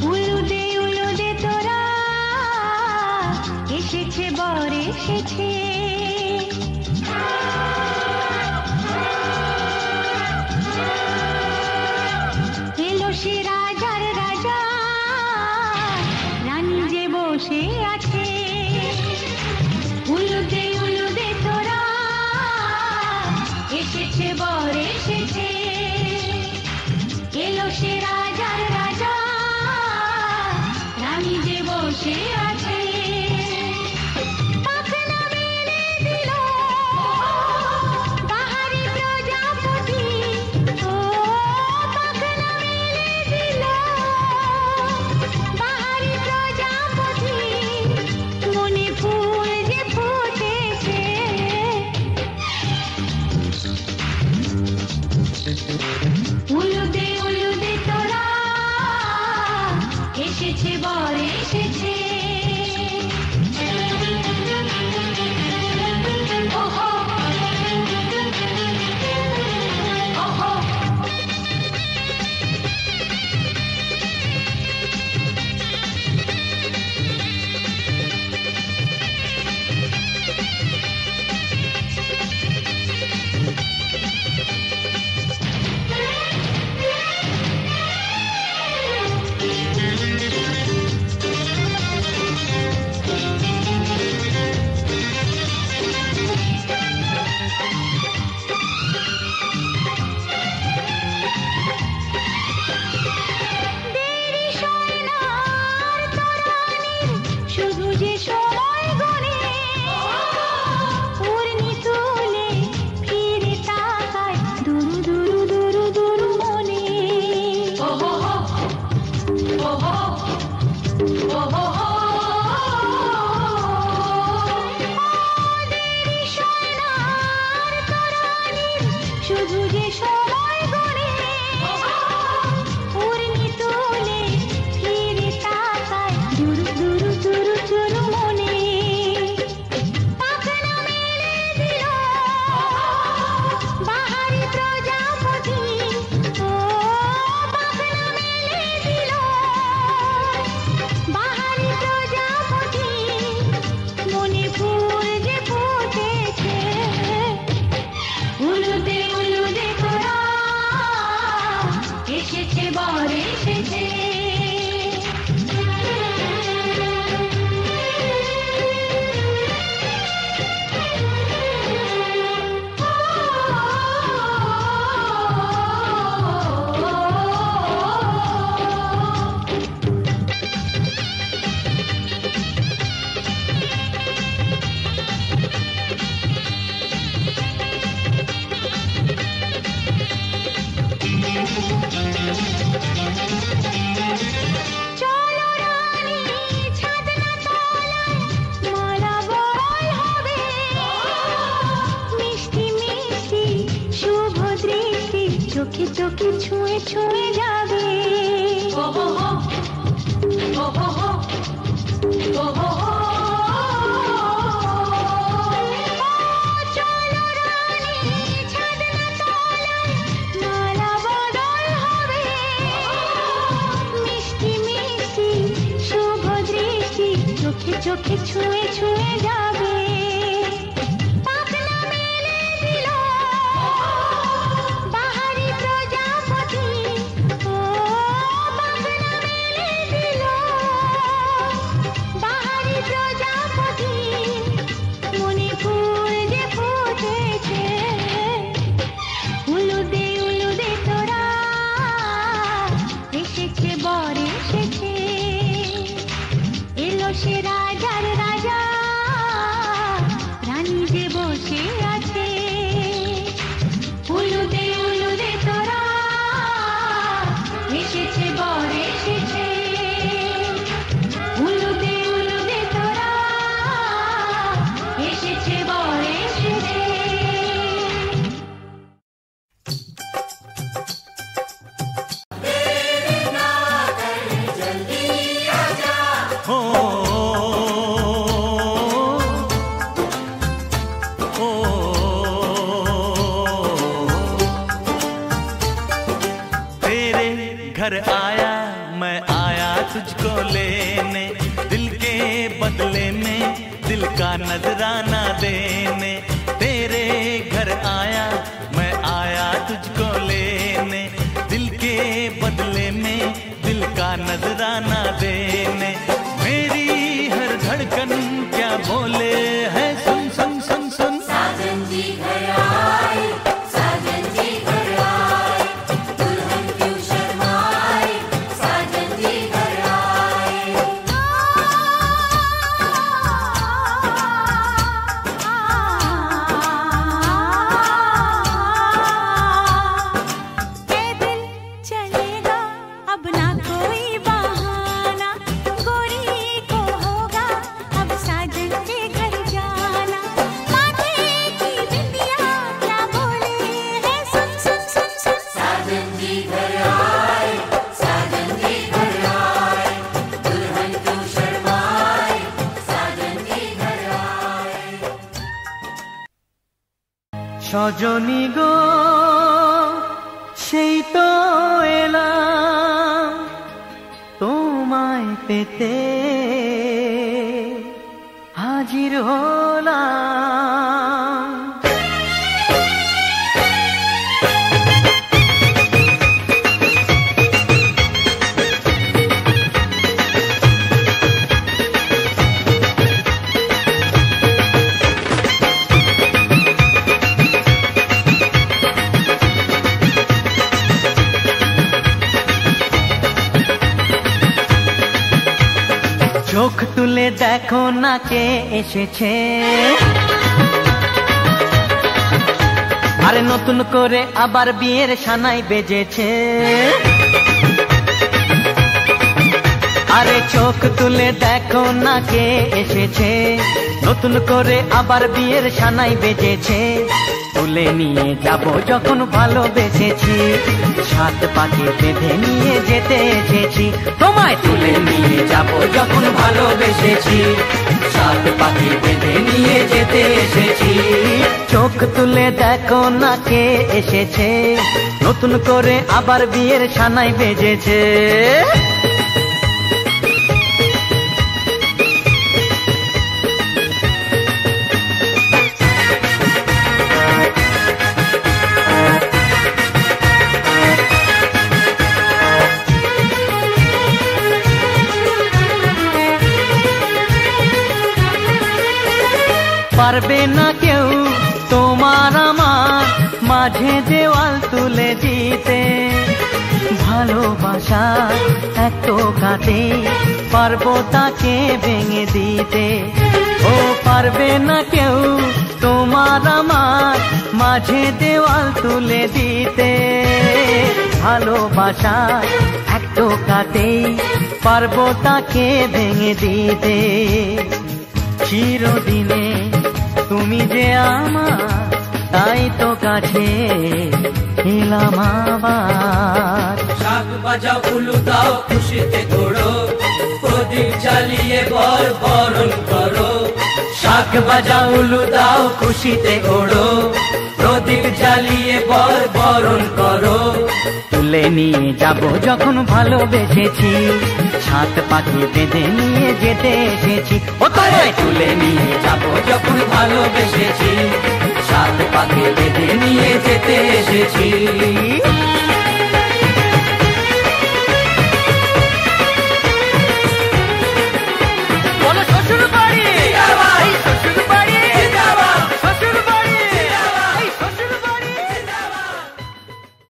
উলুদে তোরা এসেছে বর এসেছে, এলো সে রাজার রাজা, রানী যে বসে আছে। উলুদে তোরা এসেছে বর এসেছে, এলো সে রাজার রাজা, রানী যে বসে আছে। পাখনা মেলে দিল বাহারি প্রজাপতি, ও পাখনা মেলে দিল বাহারি প্রজাপতি, মনে ফুল যে ফুটেছে। উলুদে তোরা এসেছে বর এসেছে। ওহো ওহো শুধু যে সময় গনে, উর্মি তুলে ফিরে তাকায় দুরু দুরু দুরু দুরু মনে। ওহো ওহো ওহো দেরি সোনার তরানির শুধু যে সময় গনে, উর্মি তুলে ফিরে তাকায় দুরু দুরু দুরু দুরু মনে। পাখনা মেলে দিল বাহারি প্রজাপতি, ও পাখনা মেলে দিল বাহারি প্রজাপতি, মনে ফুল যে ফুটেছে। উলুদে তোরা এসেছে বর এসেছে। চলো রানী ছাদনা তলায় মালা বরণ হবে, মিষ্টি মিষ্টি শুভ দৃষ্টি চোখে চোখে ছুঁয়ে ছুঁয়ে যাবে। ওহো ওহো ওহো চলো রানী ছাদনা তলায় মালা বদল হবে, মিষ্টি মিষ্টি শুভ দৃষ্টি চোখে চোখে ছুঁয়ে ছুঁয়ে যাবে। পাখনা মেলে দিল বাহারি প্রজাপতি, ও পাখনা মেলে দিল বাহারি প্রজাপতি, মনে ফুল যে ফুটেছে। উলুদে তোরা এসেছে বর এসেছে, এলো সে রাজার রাজা, दिल का नजराना देने। तेरे घर आया मैं आया तुझको लेने, दिल के बदले में दिल का नजराना देने। मेरी हर धड़कन क्या बोले है, सुन सुन सुन सुन। साजन जी घर आए, साजन जी घर आए, दुल्हन क्यों शर्माए, साजन जी घर आए। ये दिल चलेगा अब ना कोई बहाना, गोरी को होगा अब साजन के घर जाना। माथे की बिंदिया क्या बोले है, सुन सुन सुन सुन। साजन जी घर आए, साजन जी घर आए, दुल्हन क्यों शर्माए, साजन जी घर आए। সজনী গো সেই তো এলাম তোমায় পেতে, হাজির হলাম। চোখ তুলে দেখো না কে এসেছে, আরে নতুন করে আবার বিয়ের সানাই বেজেছে। আরে চোখ তুলে দেখো না কে এসেছে, নতুন করে আবার বিয়ের সানাই বেজেছে। তুলে নিয়ে যাব যখন ভালোবেসেছি, সাত পাকে বেঁধে নিয়ে যেতে এসেছি। তোমায় তুলে নিয়ে যাব যখন ভালোবেসেছি, সাত পাকে বেঁধে নিয়ে যেতে এসেছি। চোখ তুলে দেখো না কে এসেছে, নতুন করে আবার বিয়ের সানাই বেজেছে। পারবে না কেউ তোমার আমার মাঝে দেওয়াল তুলে দিতে, ভালোবাসা এত কাটে পারবো তাকে ভেঙে দিতে। ও পারবে না কেউ তোমার আমার মাঝে দেওয়াল তুলে দিতে, ভালোবাসা এত কাটে পারবো তাকে ভেঙে দিতে। চিরদিনে তুমি যে আমার, তাই তো কাছে এলাম আবার। শাক বাজাও উলু দাও খুশিতে ঘোড়ো, প্রদীপ জ্বালিয়ে বর বরণ করো। শাক বাজাও উলু দাও খুশিতে ওড়ো, প্রদীপ জ্বালিয়ে বর বরণ করো। তুলে নিয়ে যাব যখন ভালোবেসেছি, সাত পাকে বেঁধে নিয়ে যেতে এসেছি। ও তোমায় তুলে নিয়ে যাব যখন ভালোবেসেছি, সাত পাকে বেঁধে নিয়ে যেতে এসেছি।